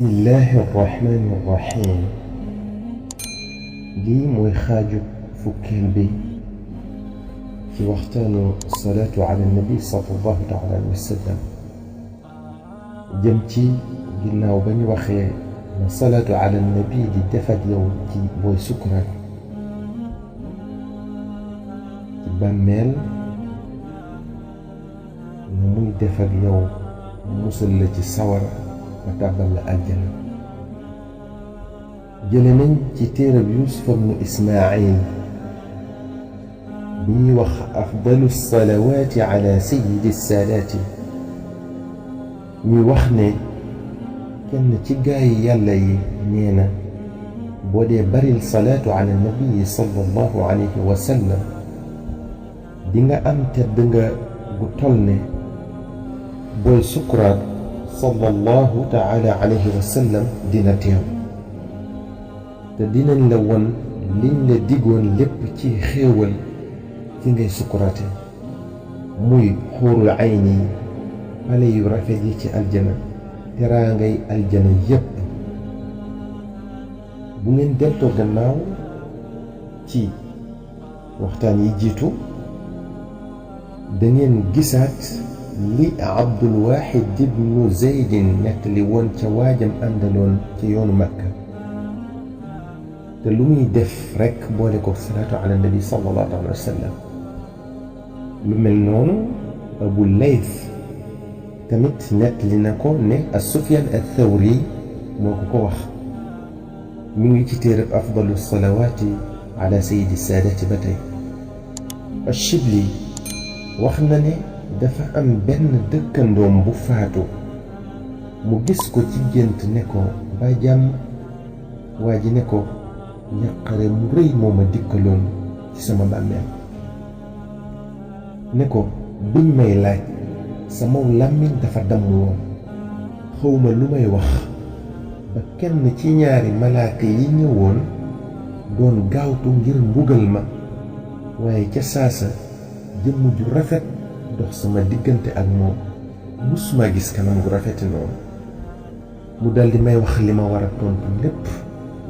الله الرحمن الرحيم لي موي خاجو فكين بي في وقتانو الصلاة على النبي صلى الله عليه وسلم جمتي قلنا وبني وخي الصلاة على النبي دي دفد يوم تي موي سكرا بامل موي دفد يوم مسلتي سورة وتعبل الجنة جلنين كتير بيوسف بن إسماعيل بيوخ أفضل الصلوات على سيد السادات ميوخني كان تجاي يلي نينا بودي بري الصلاة على النبي صلى الله عليه وسلم دينا أمت دينا قتلني بوي سكرات صلى الله تعالى عليه وسلم دينا تيو تدينا لون لين ديغون لب تي خيول تي ngay سكراتي موي حور العين علي يرافدي تي الجنة ترانغي الجنة يب bu ngeen delto gannaaw ci waxtaan yi jiitu da ngeen gisaat li Abdul Wahid ibn Zayd nekk li woon ca waajam àndaloon ci yoonu Makka te lu muy def rekk boole ko salaatu ala nabi sallallahu alayhi wa sallam lu mel noonu Abu Layth tamit nekk li na ko ne Sufyan ath-Thawri moo ko wax mi ngi ci téereb afdalu salawaati ala sayyidi saadaati ba tey Ash-Shibli wax na ne dafa am benn dëkkandoom bu faatu mu gis ko ci gént ne ko ba jàmm waa ji ne ko njàqare mu rëy moo ma dikkaloon ci sama bàmmeel ne ko biñ may laaj sama làmmiñ dafa damm woon xawma lu may wax ba kenn ci ñaari malaaka yi ñëwoon doon gaawtu ngir mbugal ma waaye ca saasa jëmm ju rafet dox sama diggante ak moom musuma gis kanam gu rafeti noonu mu daldi may wax li ma war a tontu lépp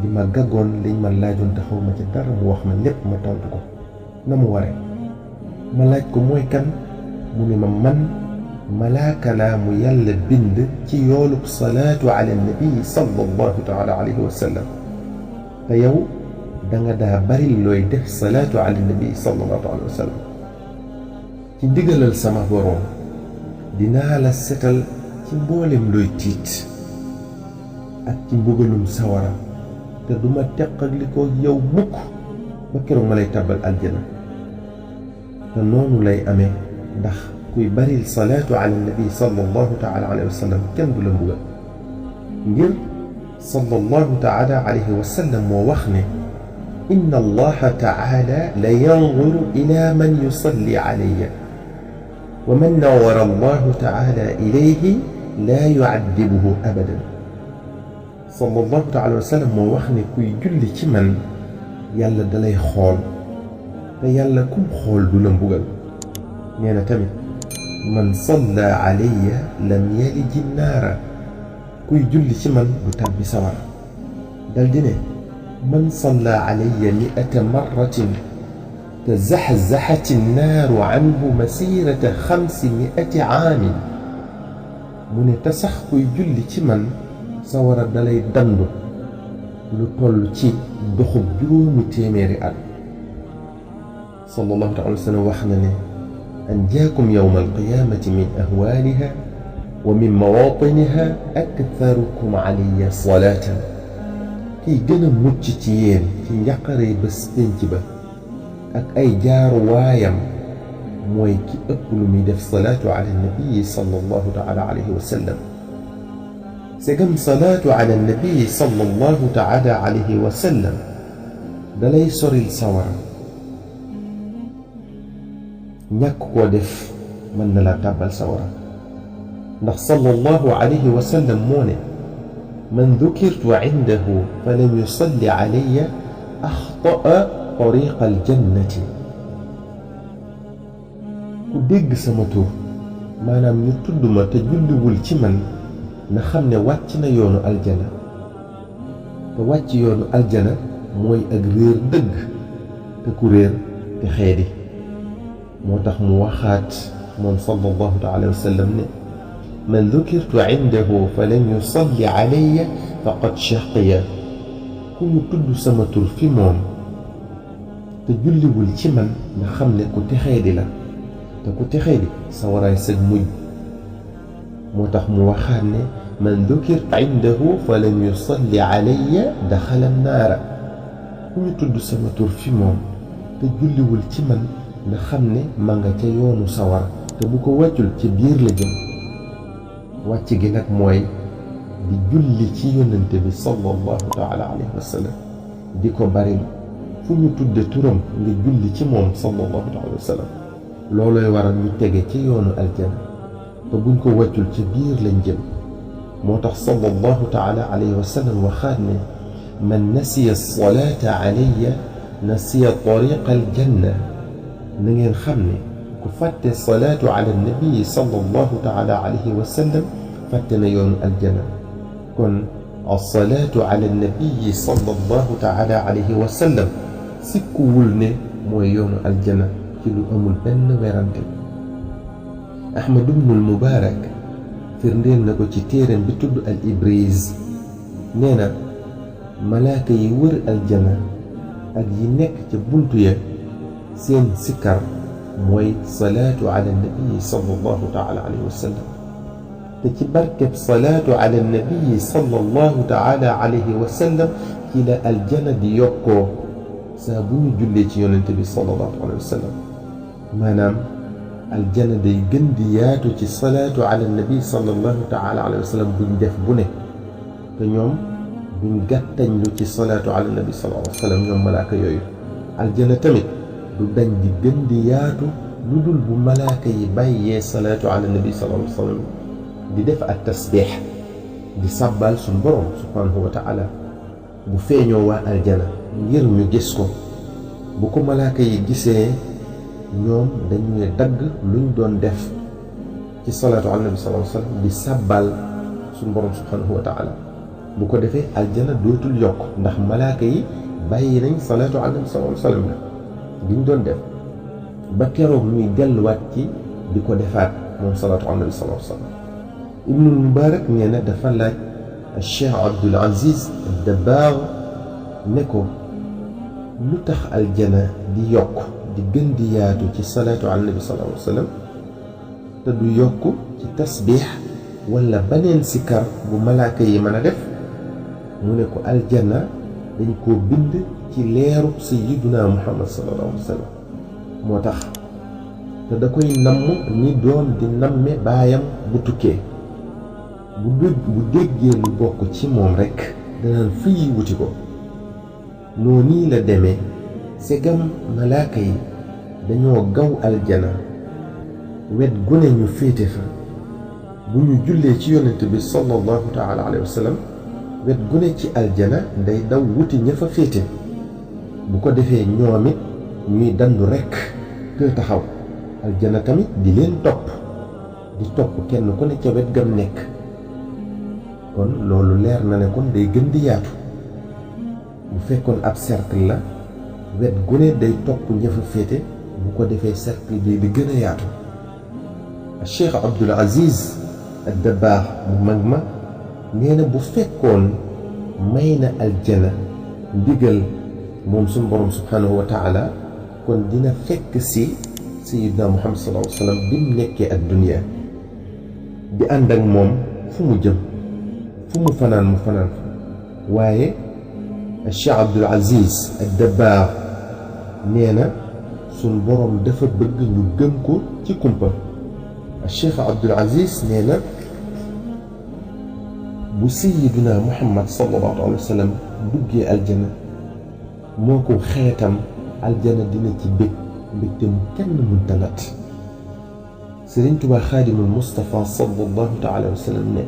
li ma gàggoon liñ ma laajoon taxaw ma ci dara mu wax ma lépp ma tontu ko na mu ware ma laaj ko mooy kan mu ne ma man malaaka laa mu yàlla bind ci yoolub salaatu ala nabi sallallahu taala alayhi wa sallam te yow danga daa bari looy def salaatu ala nabi sallallahu alayhi wa sallam ci ndigalal sama boroom dinaa la setal ci mboolem looy tiit ak ci mbugalum sawara te duma teqali ko yow mukk ba keroog ma lay tàbbal aljana te noonu lay amee ndax kuy baril salaatu ala nabi sallallahu taala alayhi wa sallam kenn du la mbugal ngir sallallahu taala alayhi wa sallam moo wax ne inna allaha taala la yanzuru ila man yusalli alayya wa man nawwara allahu taala ilayhi la yu'addibuhu abadan sallallahu taala wa sallam moo wax ne kuy julli ci man yàlla dalay xool te yàlla kum xool du la mbugal nee na tamit man salla alayya lam yaliji naara kuy julli ci man du tàbbi sawara dal di ne man salla alayya mi'ata marratin tazaxzaxat annaaru anhu masirata 500 aamin mu ne te sax kuy julli ci man sawara dalay dandu lu toll ci doxub juróomi téeméeri at sallallahu alayhi wa sallam wax na ne أنجاكم يوم القيامة من أهوالها ومن مواطنها أكثركم علي صلاة كي جنا مجتيين في يقري بستنجبة أك أي جار وايم موي كي أكل ميدف صلاة على النبي صلى الله تعالى عليه وسلم سجم صلاة على النبي صلى الله تعالى عليه وسلم دلي سر الصورة ñàkk koo def mën na laa tàbbal sawara ndax sallallahu alayhi wa sallam moo ne man dukirtu indahu fa lam yusalli alayya axtaa tariqa aljannati ku dégg sama tur maanaam ñu tudd ma te julliwul ci man na xam ne wàcc na yoonu aljana te wàcc yoonu aljana mooy ak réer dëgg te ku réer te xeedi moo tax mu waxaat moom sallallahu taala wa sallam ne man dukirtu indahu fa lam yusalli alayya faqad shaqiya ku ñu tudd sama tur fi moom te julliwul ci man nga xam ne ku texeedi la te ku texeedi sa waraay sëg mujj moo tax mu waxaat ne man dukirtu indahu fa lam yusalli alayya daxala naara ku ñu tudd sama tur fi moom te julliwul ci man nga xam ne ma nga ca yoonu sawar te bu ko wàccul ci biir la jëm wàcc gi nag mooy di julli ci yonente bi sallallahu taala alayhi wa sallam di ko bari fu ñu tudde turam nga julli ci moom sallallahu taala wa sallam loolooy waral ñu tege ci yoonu aljana te buñ ko wàccul ci biir lañ jëm moo tax sallallahu taala alayhi wa sallam waxaat ne man nasiya salaata alayya nasiya tariqa aljanna na ngeen xam ne ku fàtte salaatu ala nabii sallallahu taala alayhi wa sallam fàtte na yoonu aljana kon alsalaatu ala nabii sallallahu taala alayhi wa sallam sikkuwul ne mooy yoonu aljana ci lu amul benn werante Ahmad ibnul Mubaarak firndeel na ko ci téeram bi tudd al Ibriz nee na malaaka yi wër aljana ak yi nekk ca buntu ya seen sikkar mooy salaatu ala nabii sallallahu taala alayhi wa sallam te ci barkeb salaatu ala nabii sallallahu taala alayhi wa sallam ci la aljana di yokkoo saa bu ñu jullee ci yonente bi sallallahu alayhi wa sallam maanaam aljana day gën di yaatu ci salaatu ala nabii sallallahu taala alayhi wa sallam buñ def bu ne te ñoom buñ gàttañlu ci salaatu ala nabii sallallahu alayhi wa sallam ñoom malaaka yooyu aljana tamit du dañ di gën di yaatu lu dul bu malaaka yi bàyyee salaatu ala nabi sallallahu alayhi wa sallam di def ak tasbiix di sàbbal suñ borom subhanahu wa taala bu feeñoo waa aljana ngir ñu gis ko bu ko malaaka yi gisee ñoom dañuy dagg luñ doon def ci salaatu ala nabi sallallahu alayhi wa sallam di sàbbal suñ borom subhanahu wa taala bu ko defee aljana dootul yokk ndax malaaka yi bàyyi nañ salaatu ala nabi sallallahu alayhi wa sallam liñ doon def ba keroog ñuy delluwaat ci di ko defaat moom salaatu ala nabi sallallahu alayhi wa sallam ibnul Mubaarak nee na dafa laaj Cheikh Abdul Aziz Dabbaagh ne ko lu tax aljana di yokk di gën di yaatu ci salaatu ala nabi sallallahu alayhi wa sallam te du yokk ci tasbiix wala beneen sikar bu malaaka yi mën a def mu ne ko aljana dañ koo bind ci leeru sayyiduna Muhammad sallallahu alayhi wa sallam moo tax te da koy namm ni doom di namme baayam bu tukkee bu déggee lu bokk ci moom rekk danaan fii wuti ko noonu la demee segam malaaka yi dañoo gaw aljana wet gune ñu féete fa bu ñu jullee ci yonent bi sallallahu taala alayhi wa sallam wet gune ci aljana day daw wuti ña fa féete bu ko defee ñoom it ñuy dandu rekk te taxaw aljana tamit di leen topp di topp kenn ku ne ca wet gam nekk kon loolu leer na ne kon day gën di yaatu bu fekkoon ab cercle la wet gu ne day topp ña fa féete bu ko defee cercle bi di gën a yaatu Cheikh Abdul Aziz Dabbaagh mu mag ma nee na bu fekkoon may na aljana ndigal moom suñu borom subhanahu wa taala kon dina fekk si sayyidina Muhammad sallallahu alayhi wa sallam bi mu nekkee ak dunya di ànd ak moom fu mu jëm fu mu fanaan fa waaye Cheikh Abdul Aziz Dabbaagh nee na suñ borom dafa bëgg ñu gëm ko ci kumpa Cheikh Abdul Aziz nee na bu sayyidina Muhammad sallallahu alayhi wa sallam duggee aljana moo ko xeetam aljana dina ci bég mbégte mu kenn mënta nat Sëriñ Tuubaa Xaadimul Mustafa sallallahu taala wa sallam ne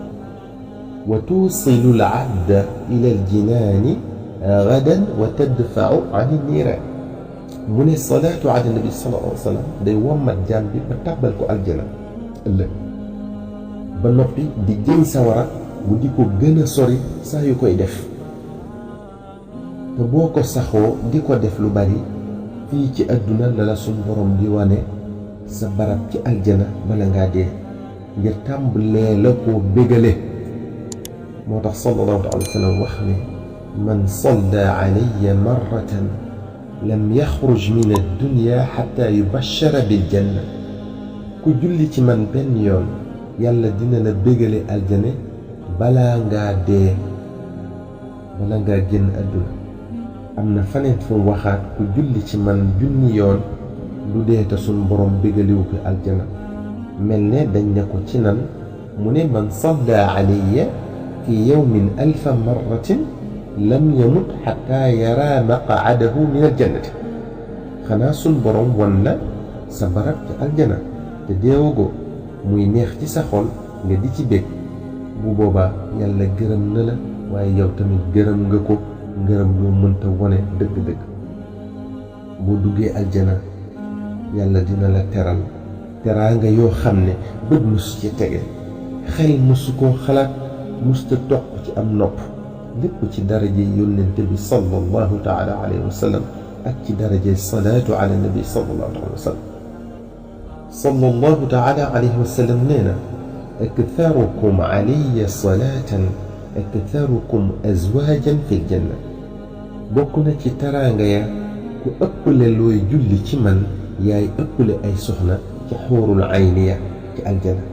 wa tuusilu al abda ila al jinaani gadan wa tadfau an niiraan mu ne salaatu ala nabi sallallahu alayhi wa sallam day wommat jaam bi ba tàbbal ko aljana ëllëg ba noppi di jëñ sawara mu di ko gën a sori saa yu koy def te boo ko saxoo di ko def lu bari fii ci àdduna la la suñ borom di wane sa barab ci aljana bala ngaa dee ngir tàmbalee la koo bégale moo tax sallallahu alayhi wa sallam wax ne man salla alayya marratan lam yaxruj min addunya xatta yubashara biljanna ku julli ci man benn yoon yàlla dina la bégale aljane balaa ngaa dee bala ngaa génn àdduna am na faneen fu waxaat ku julli ci man junni yoon du dee te suñ borom bégaliwu ko aljana mel ne dañ ne ko ci nan mu ne man salla alayya fi yawmin alfa marratin lam yamut xataa yara maqaadahu min aljannati xanaa suñ borom wan la sa barab ci aljana te deewagoo muy neex ci sa xol nga di ci bég bu boobaa yàlla gërëm na la waaye yow tamit gërëm nga ko ngërëm loo mënta wone dëgg-dëgg boo duggee aljana yàlla dina la teral teraanga yoo xam ne bët musu ci tege xel musu koo xalaat musta toq ci am nopp lépp ci daraje yónnente bi sallallahu taala alayhi wa sallam ak ci daraje salaatu ala nabi sallallahu alayhi wa sallam sallallahu taala alayhi wa sallam nee na aktharukum alayya salaatan aktharukum azwaajan fi ljanna bokk na ci teraanga ya ku ëpple looy julli ci man yaay ëpple ay soxna ci xuurul ayniya ci aljana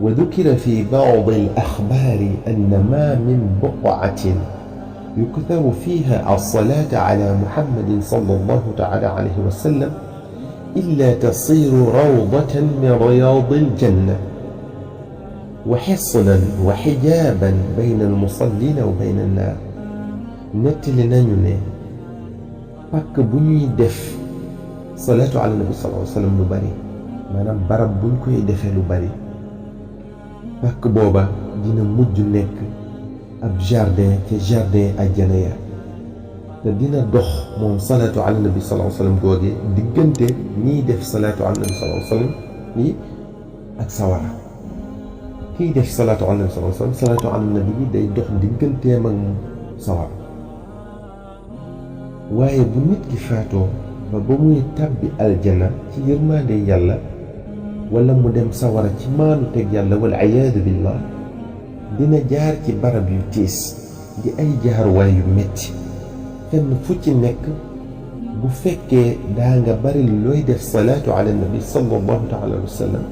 wa dukira fi baadi alaxbaari anna ma min buqatin yuktaru fiha alsalaata ala muhammadin sallallahu taala alayhi wa sallam illa tasiru rawdatan min riyaadi aljanna wa xisnan wa xijaaban bayna almusallina wa bayna annaar nettali nañu ne pàkk bu ñuy def salaatu ala nabi sallallahu alayhi wa sallam lu bari maanaam barab buñ koy defee lu bari pàkk booba dina mujj nekk ab jardin te jardin àjjana ya te dina dox moom salaatu ala nabi sallallahu alayhi wa sallam googee diggante ñiy def salaatu ala nabi sallallahu alayhi wa sallam yi ak sawara kiy def salaatu ala nabi sallallahu alayhi wa sallam salaatu ala nabi bi day dox digganteem ak sawara waaye bu nit ki faatoo ba muy tàbbi aljana ci yërmande yàlla wala mu dem sawara ci maanu teg yàlla wal iyaadu billah dina jaar ci barab yu tiis di ay jaarwaay yu metti fenn fu ci nekk bu fekkee daa nga bari looy def salaatu ala nabi sallallahu taala alayhi wa sallam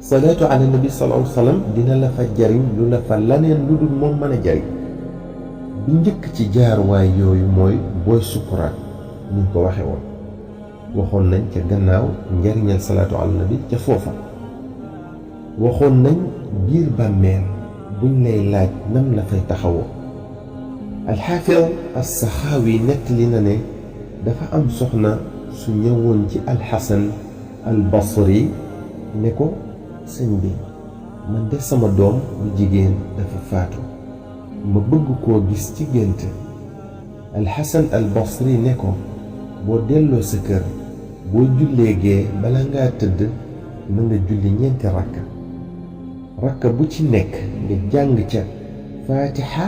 salaatu ala nabi sallallahu alayhi wa sallam dina la fa jariñ lu la fa laneen lu dul moom mën a jariñ bi njëkk ci jaarwaay yooyu mooy booy sukuraat ni ko waxe woon waxoon nañ ca gannaaw njariñal salaatu ala nabi ca foofa waxoon nañ biir bàmmeel buñ lay laaj nam la fay taxawoo alxaafid alsaxaawi nettali na ne dafa am soxna su ñëwoon ci alxasan albasri ne ko sëñ bi man de sama doom bu jigéen dafa faatu ma bëgg koo gis ci gént alxasan albasri ne ko boo delloo sa kër boo jullee gee bala ngaa tëdd na nga julli ñeenti rakka bu ci nekk nga jàng ca faatixa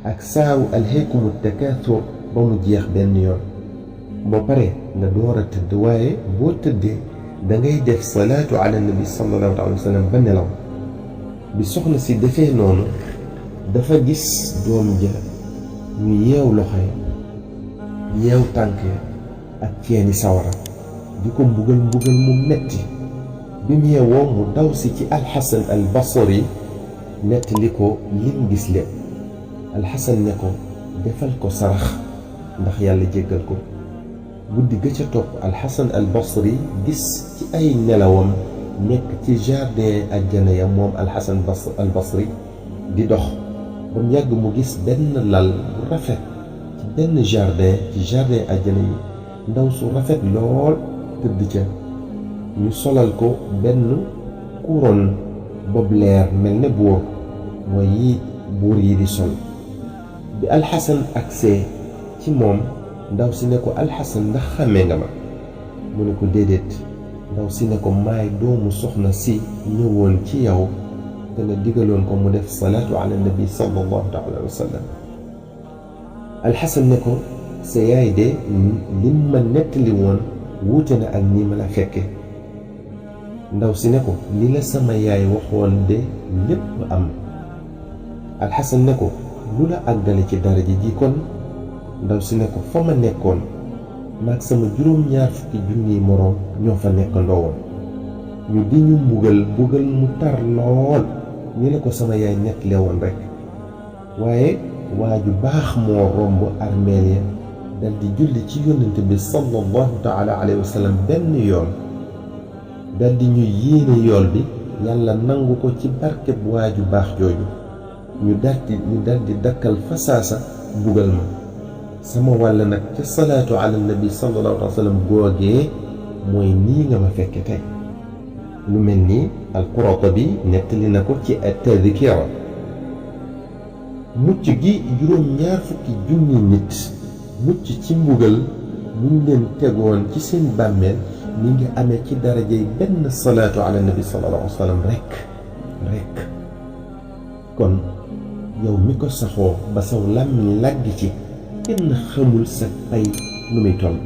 ak saaru alhaykumu takaathur ba mu jeex benn yoon boo pare nga door a tëdd waaye boo tëddee da ngay def salaatu ala nabi sallallahu alayhi wa sallam ba nelaw bi soxna si defee noonu dafa gis doom ja ñu yeew loxo yi yeew tànk ak ceeni sawara di ko mbugal mu metti bi mu yeewoo mu daw si ci alxasan al basri nettali ko lim gis lépp alxasan ne ko defal ko sarax ndax yàlla jéggal ko guddi ga ca topp alxasan al basri gis ci ay nelawam nekk ci jardin àjjana ya moom alxasan al basri di dox ba mu yàgg mu gis benn lal bu rafet ci benn jardin ci jardin àjjana yi ndaw su rafet lool tëdd ca ñu solal ko benn couronne bob leer mel ne buur mooy yi buur yi di sol bi alxasan agsee ci moom ndaw si ne ko alxasan ndax xàmmee nga ma mu ne ko déedéet ndaw si ne ko maay doomu soxna si ñëwoon ci yow te nga digaloon ko mu def salaatu ala nabi sallallahu alayhi wa sallam. Alxasan ne ko sa yaay de lim ma nettali woon wuute na ak nii ma la fekke. ndaw si ne ko li la sama yaay waxoon de lépp am. Alxasan ne ko lu la àggale ci daraja ji kon. ndaw si ne ko fa ma nekkoon maag sama juróom-ñaar fukki junniy moroom ñoo fa nekkandoo woon ñu di ñu mbugal mu tar lool ni la ko sama yaay nettale woon rekk. waaye waa ju baax moo romb armeel ya dal di julli ci yónnante bi sallallahu taala alayhi wa sallam benn yoon dal di ñu yéene yool bi yàlla nangu ko ci barkeb waa ju baax jooju ñu dal di dakkal fasaasa mbugal ma. sama wàll nag ca salaatu ala nabi sallallahu alayhi wa sallam googee mooy nii nga ma fekke tey. lu mel ni al-Qurtubi nettali na ko ci at-Tadhkira. mucc gi juróom-ñaar fukki junni nit mucc ci mbugal buñ leen tegoon ci seen bàmmeel mi ngi amee ci darajey benn salaatu ala nabi sallallahu alayhi wa sallam rekk. kon yow mi ko saxoo ba saw làmmiñ làgg ci kenn xamul sa pay nu muy toll.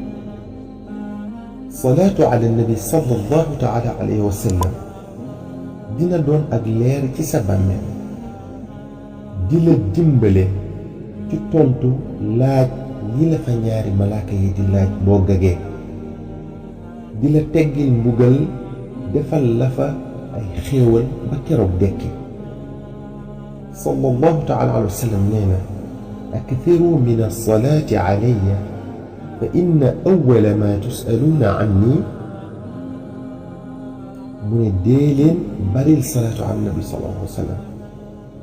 salaatu ala nabi sallallahu taala alayhi wa sallam dina doon ak leer ci sa bàmmeel di la dimbale ci tontu laaj yi la fa ñaari malaaka yi di laaj boo gagee di la teggil mbugal defal la fa ay xéewal ba keroog dekki. sallallahu taala alayhi wa sallam nee na akthiruu min as-salaati alayya fa inna awwala ma tus'aluuna anni mu ne dee leen baril salaatu ala nabi sallallahu alayhi wa sallam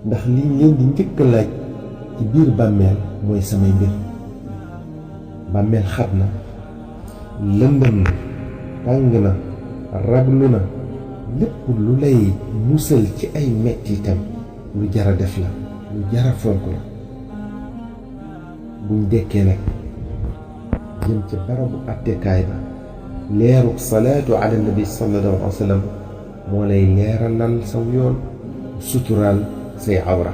ndax liñ leen di njëkk laaj ci biir bàmmeel mooy samay mbir. bàmmeel xat na lëndëm na tàng na raglu na lépp lu lay musal ci ay mettitam lu jara def la lu jara fonk la. buñ dekkee nag jëm ca barabu attekaay ba leeru salaatu ala nabi sallallahu alayhi wa sallam moo lay leeralal saw yoon suturaal say awra.